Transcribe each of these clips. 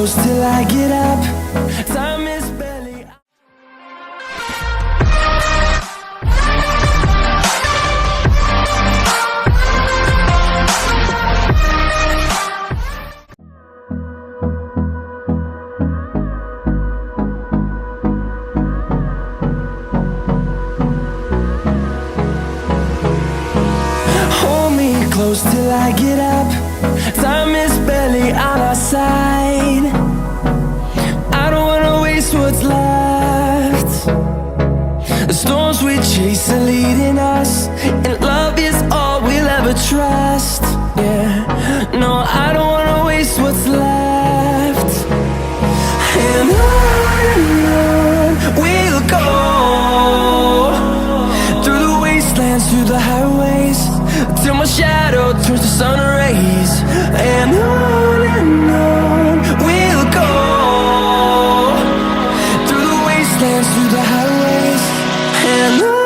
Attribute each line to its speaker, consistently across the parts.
Speaker 1: close till I get up. Time is barely. Hold me close till I get up. Time is barely on our side. I don't wanna waste what's left. The storms we chase are leading us, and love is all we'll ever trust. Yeah, no, I don't wanna waste what's left. And on we'll go, through the wastelands, through the highways, till my shadow turns to sun rays. And on we'll go, through the wastelands, through the highways, and on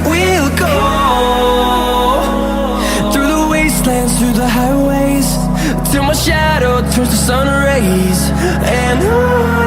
Speaker 1: we'll go. Through the highways, till my shadow turns to sun rays. And on